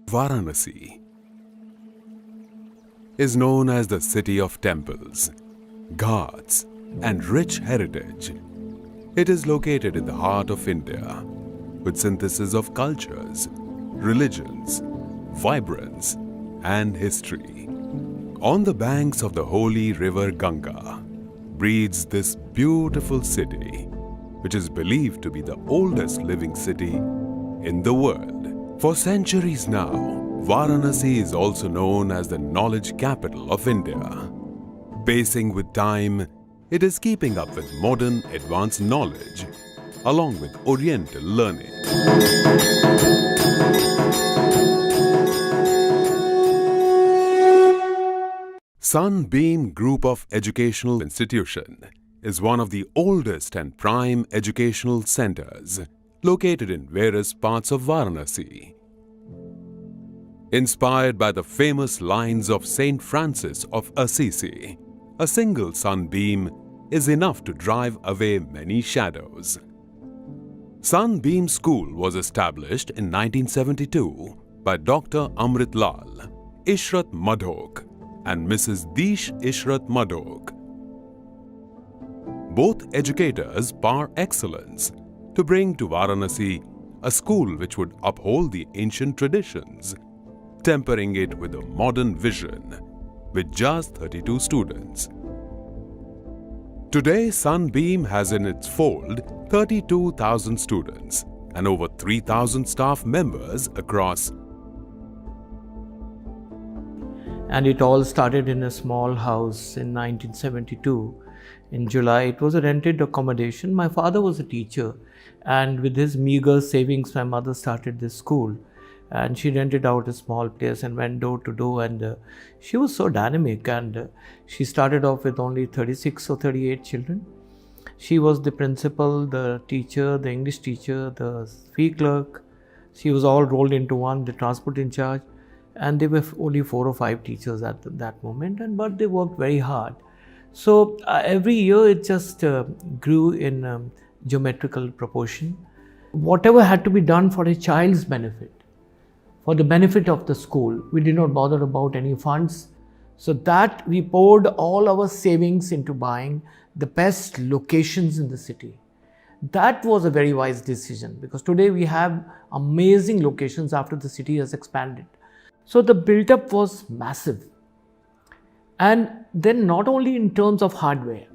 Varanasi is known as the city of temples, ghats, and rich heritage. It is located in the heart of India, with synthesis of cultures, religions, vibrance, and history. On the banks of the holy river Ganga breathes this beautiful city, which is believed to be the oldest living city in the world. For centuries now, Varanasi is also known as the knowledge capital of India. Pacing with time, it is keeping up with modern advanced knowledge, along with Oriental learning. Sunbeam Group of Educational Institution is one of the oldest and prime educational centers located in various parts of Varanasi. Inspired by the famous lines of Saint Francis of Assisi, a single sunbeam is enough to drive away many shadows. Sunbeam School was established in 1972 by Dr. Amrit Lal, Ishrat Madhok, and Mrs. Deesh Ishrat Madhok. Both educators par excellence to bring to Varanasi a school which would uphold the ancient traditions, tempering it with a modern vision with just 32 students. Today, Sunbeam has in its fold 32,000 students and over 3,000 staff members across. And it all started in a small house in 1972. In July, it was a rented accommodation. My father was a teacher, and with his meager savings, my mother started this school. And she rented out a small place and went door to door, and she was so dynamic, and she started off with only 36 or 38 children. She was the principal, the teacher, the English teacher, the fee clerk. She was all rolled into one, the transport in charge. And there were only 4 or 5 teachers at that moment, but they worked very hard. So every year it just grew in geometrical proportion. Whatever had to be done for a child's benefit, for the benefit of the school, we did not bother about any funds. So that we poured all our savings into buying the best locations in the city. That was a very wise decision, because today we have amazing locations after the city has expanded. So the build-up was massive. And then not only in terms of hardware,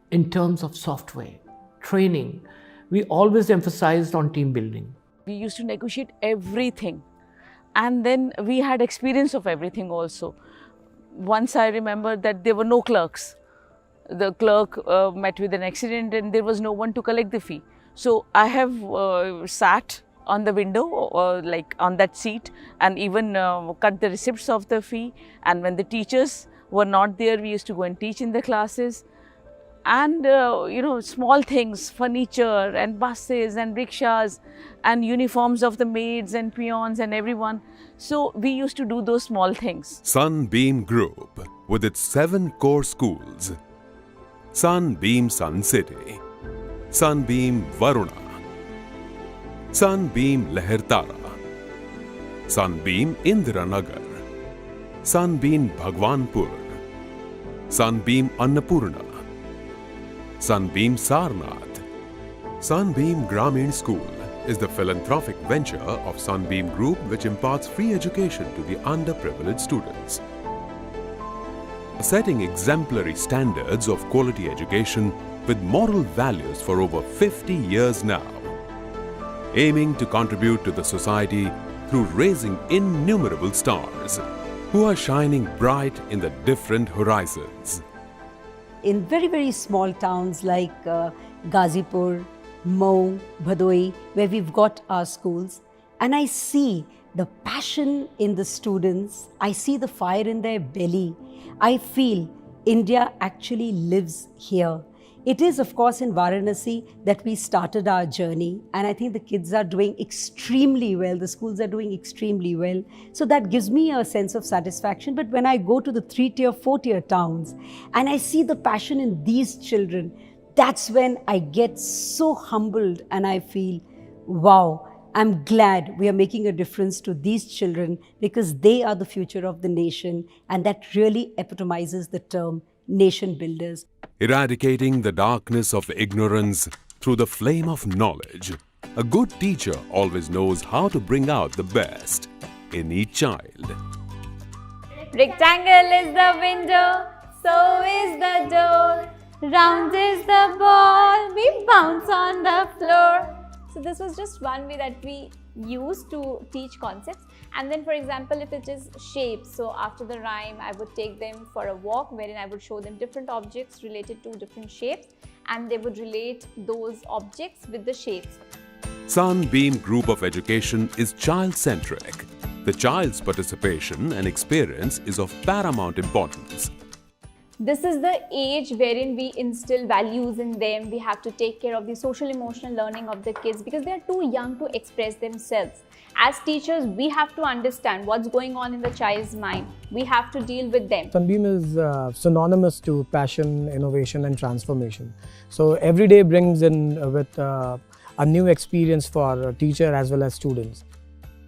in terms of software, training, we always emphasized on team building. We used to negotiate everything, and then we had experience of everything also. Once I remember that there were no clerks. The clerk met with an accident and there was no one to collect the fee. So I have sat on the window or like on that seat and even cut the receipts of the fee. And when the teachers were not there, we used to go and teach in the classes. And small things, furniture and buses and rickshaws and uniforms of the maids and peons and everyone. So we used to do those small things. Sunbeam Group, with its 7 core schools: Sunbeam Sun City, Sunbeam Varuna, Sunbeam Lehertara, Sunbeam Indiranagar, Sunbeam Bhagwanpur, Sunbeam Annapurna, Sunbeam Sarnath. Sunbeam Gramin School is the philanthropic venture of Sunbeam Group, which imparts free education to the underprivileged students. Setting exemplary standards of quality education with moral values for over 50 years now, aiming to contribute to the society through raising innumerable stars who are shining bright in the different horizons. In very, very small towns like Ghazipur, Mhow, Bhadoi, where we've got our schools, and I see the passion in the students, I see the fire in their belly. I feel India actually lives here. It is, of course, in Varanasi that we started our journey, and I think the kids are doing extremely well. The schools are doing extremely well. So that gives me a sense of satisfaction. But when I go to the 3-tier, 4-tier towns and I see the passion in these children, that's when I get so humbled and I feel, wow, I'm glad we are making a difference to these children because they are the future of the nation, and that really epitomizes the term nation builders. Eradicating the darkness of ignorance through the flame of knowledge. A good teacher always knows how to bring out the best in each child. Rectangle is the window, so is the door. Round is the ball, we bounce on the floor. So this was just one way that we use to teach concepts. And then, for example, if it is shapes, so after the rhyme, I would take them for a walk wherein I would show them different objects related to different shapes, and they would relate those objects with the shapes. Sunbeam Group of Education is child-centric. The child's participation and experience is of paramount importance. This is the age wherein we instill values in them. We have to take care of the social emotional learning of the kids because they are too young to express themselves. As teachers, we have to understand what's going on in the child's mind. We have to deal with them. Sunbeam is synonymous to passion, innovation and transformation. So every day brings in with a new experience for a teacher as well as students.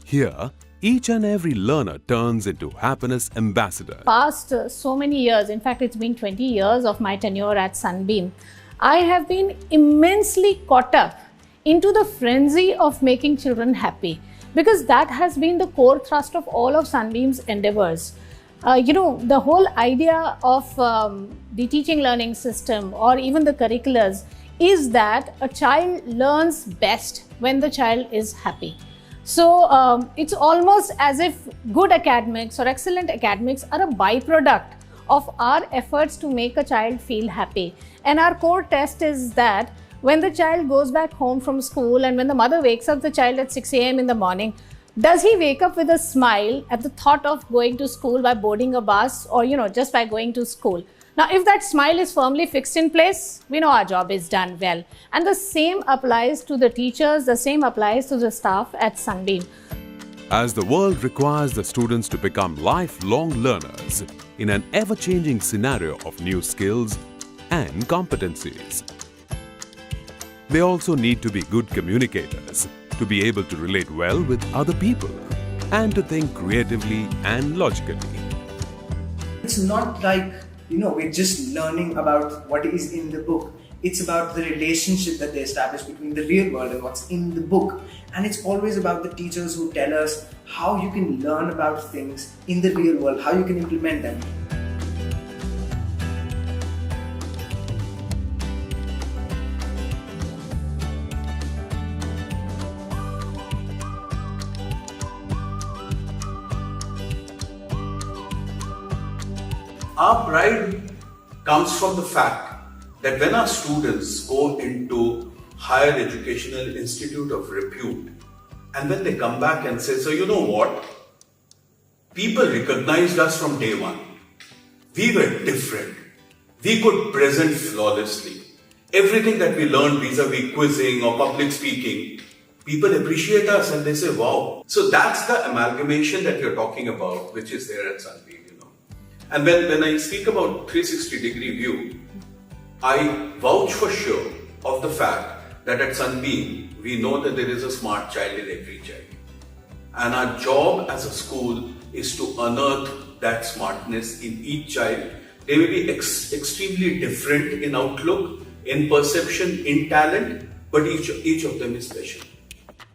Here, each and every learner turns into happiness ambassadors. Past so many years, in fact it's been 20 years of my tenure at Sunbeam, I have been immensely caught up into the frenzy of making children happy, because that has been the core thrust of all of Sunbeam's endeavors. The whole idea of the teaching learning system or even the curriculums is that a child learns best when the child is happy. So it's almost as if good academics or excellent academics are a byproduct of our efforts to make a child feel happy. And our core test is that when the child goes back home from school and when the mother wakes up the child at 6 a.m. in the morning, does he wake up with a smile at the thought of going to school by boarding a bus or just by going to school? Now, if that smile is firmly fixed in place, we know our job is done well. And the same applies to the teachers, the same applies to the staff at Sunbeam. As the world requires the students to become lifelong learners in an ever-changing scenario of new skills and competencies. They also need to be good communicators, to be able to relate well with other people, and to think creatively and logically. It's not like we're just learning about what is in the book. It's about the relationship that they establish between the real world and what's in the book. And it's always about the teachers who tell us how you can learn about things in the real world, how you can implement them. Our pride comes from the fact that when our students go into higher educational institute of repute, and when they come back and say, so you know what? People recognized us from day one. We were different. We could present flawlessly. Everything that we learned vis-a-vis quizzing or public speaking, people appreciate us and they say, wow. So that's the amalgamation that you're talking about, which is there at Sunbeam. And when I speak about 360-degree view, I vouch for sure of the fact that at Sunbeam, we know that there is a smart child in every child. And our job as a school is to unearth that smartness in each child. They may be extremely different in outlook, in perception, in talent, but each of them is special.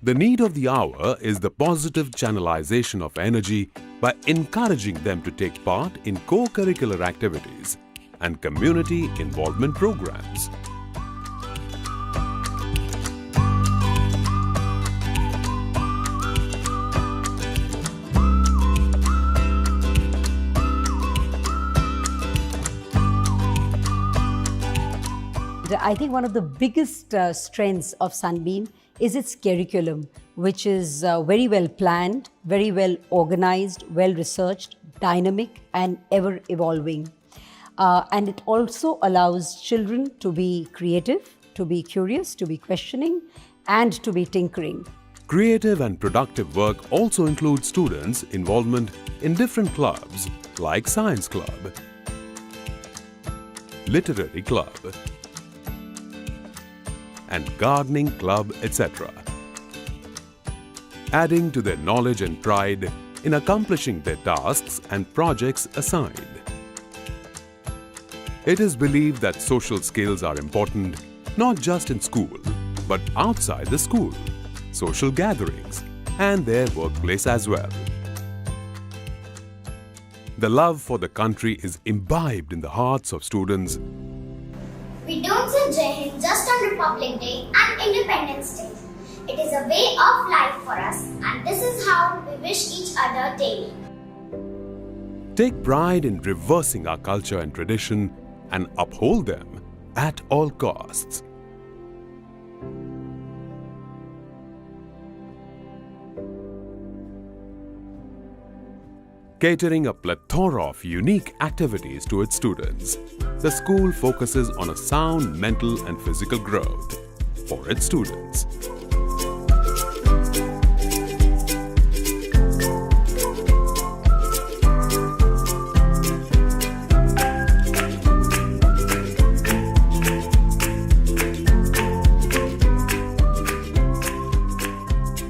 The need of the hour is the positive channelization of energy by encouraging them to take part in co-curricular activities and community involvement programs. I think one of the biggest strengths of Sunbeam is its curriculum, which is very well planned, very well organized, well researched, dynamic and ever evolving. And it also allows children to be creative, to be curious, to be questioning and to be tinkering. Creative and productive work also includes students' involvement in different clubs like Science Club, Literary Club, and Gardening Club, etc. adding to their knowledge and pride in accomplishing their tasks and projects assigned. It is believed that social skills are important not just in school, but outside the school, social gatherings, and their workplace as well. The love for the country is imbibed in the hearts of students. We don't say Jai Hind just on Republic Day and Independence Day. It is a way of life for us, and this is how we wish each other daily. Take pride in reversing our culture and tradition and uphold them at all costs. Catering a plethora of unique activities to its students, the school focuses on a sound mental and physical growth for its students.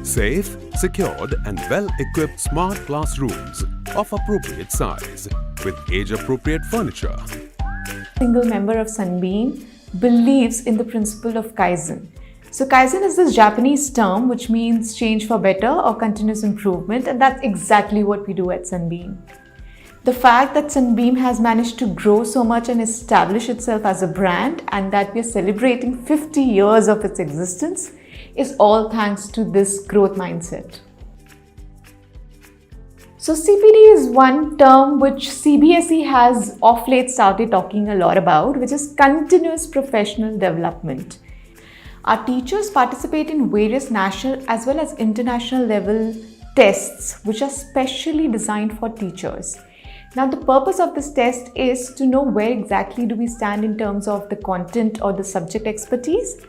Safe, secured and well-equipped smart classrooms of appropriate size with age-appropriate furniture. Single member of Sunbeam believes in the principle of Kaizen. So Kaizen is this Japanese term which means change for better or continuous improvement, and that's exactly what we do at Sunbeam. The fact that Sunbeam has managed to grow so much and establish itself as a brand, and that we are celebrating 50 years of its existence, is all thanks to this growth mindset. So CPD is one term which CBSE has of late started talking a lot about, which is continuous professional development. Our teachers participate in various national as well as international level tests which are specially designed for teachers. Now the purpose of this test is to know where exactly do we stand in terms of the content or the subject expertise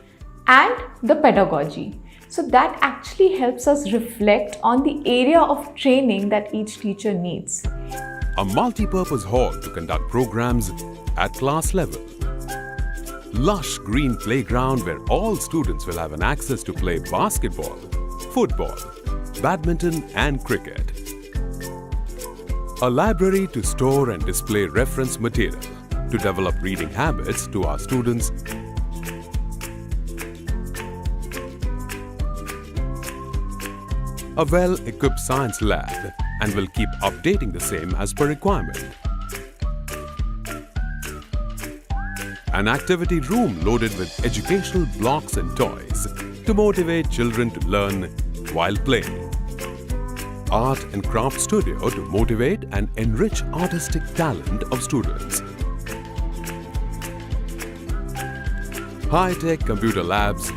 and the pedagogy. So that actually helps us reflect on the area of training that each teacher needs. A multi-purpose hall to conduct programs at class level. Lush green playground where all students will have an access to play basketball, football, badminton and cricket. A library to store and display reference material to develop reading habits to our students. A well-equipped science lab and will keep updating the same as per requirement. An activity room loaded with educational blocks and toys to motivate children to learn while playing. Art and craft studio to motivate and enrich artistic talent of students. High-tech computer labs.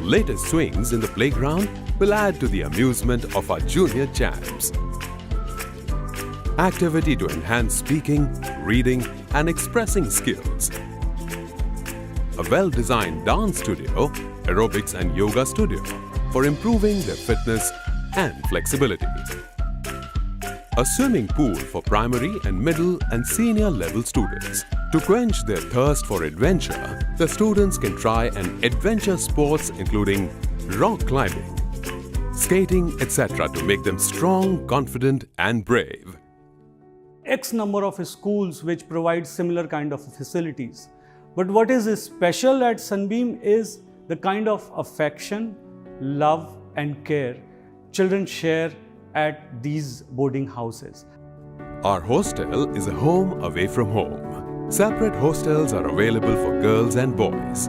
Latest swings in the playground will add to the amusement of our junior champs. Activity to enhance speaking, reading and expressing skills. A well-designed dance studio, aerobics and yoga studio for improving their fitness and flexibility. A swimming pool for primary and middle and senior level students. To quench their thirst for adventure, the students can try an adventure sports including rock climbing, skating, etc. to make them strong, confident and brave. X number of schools which provide similar kind of facilities. But what is special at Sunbeam is the kind of affection, love and care children share at these boarding houses. Our hostel is a home away from home. Separate hostels are available for girls and boys.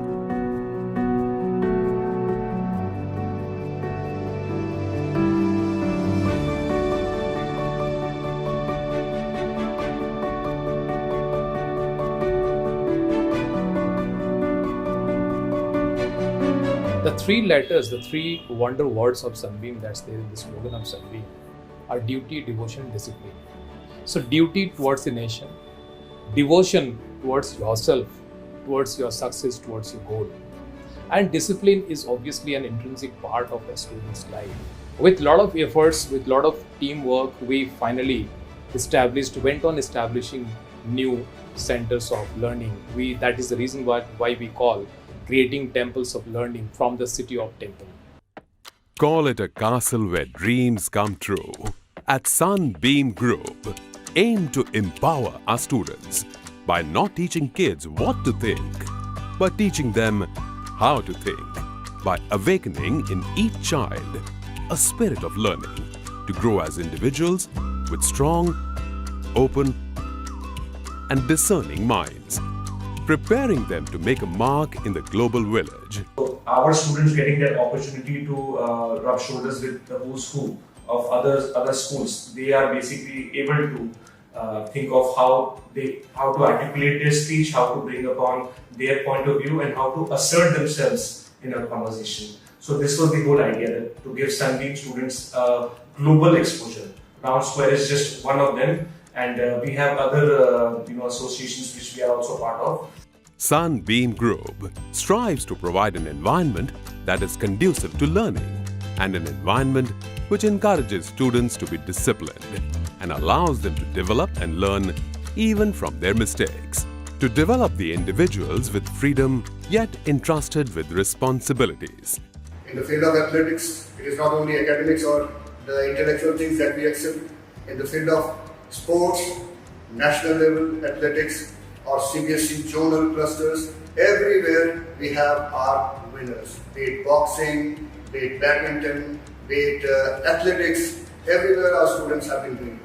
The three letters, the three wonder words of Sunbeam that's there in the slogan of Sunbeam are duty, devotion, discipline. So duty towards the nation, devotion towards yourself, towards your success, towards your goal. And discipline is obviously an intrinsic part of a student's life. With a lot of efforts, with a lot of teamwork, we finally went on establishing new centers of learning. That is the reason why we call creating temples of learning from the city of temple. Call it a castle where dreams come true. At Sunbeam Group, aim to empower our students by not teaching kids what to think, but teaching them how to think, by awakening in each child a spirit of learning to grow as individuals with strong, open, and discerning minds, preparing them to make a mark in the global village. Our students getting that opportunity to rub shoulders with the who's who of other schools. They are basically able to think of how to articulate their speech, how to bring upon their point of view, and how to assert themselves in a conversation. So this was the whole idea, to give Sunbeam students global exposure. Round Square is just one of them, and we have other associations which we are also part of. Sunbeam Group strives to provide an environment that is conducive to learning and an environment which encourages students to be disciplined and allows them to develop and learn even from their mistakes, to develop the individuals with freedom yet entrusted with responsibilities. In the field of athletics, it is not only academics or the intellectual things that we accept. In the field of sports, national level athletics or CBSE zonal clusters, everywhere we have our winners. Be it boxing, be it badminton, be it athletics, everywhere our students have been doing.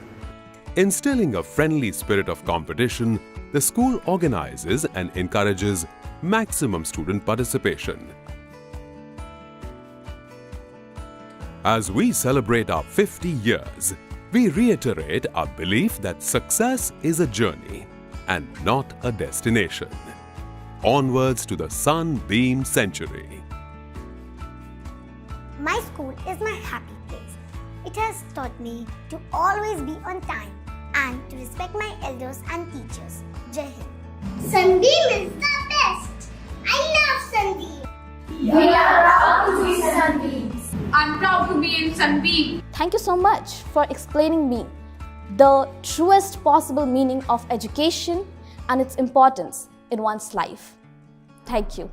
Instilling a friendly spirit of competition, the school organizes and encourages maximum student participation. As we celebrate our 50 years, we reiterate our belief that success is a journey and not a destination. Onwards to the Sunbeam century. My school is my happy place. It has taught me to always be on time and to respect my elders and teachers. Jai Hind. Sunbeam is the best. I love Sunbeam. We are proud to be Sunbeams. I'm proud to be in Sunbeam. Thank you so much for explaining me the truest possible meaning of education and its importance in one's life. Thank you.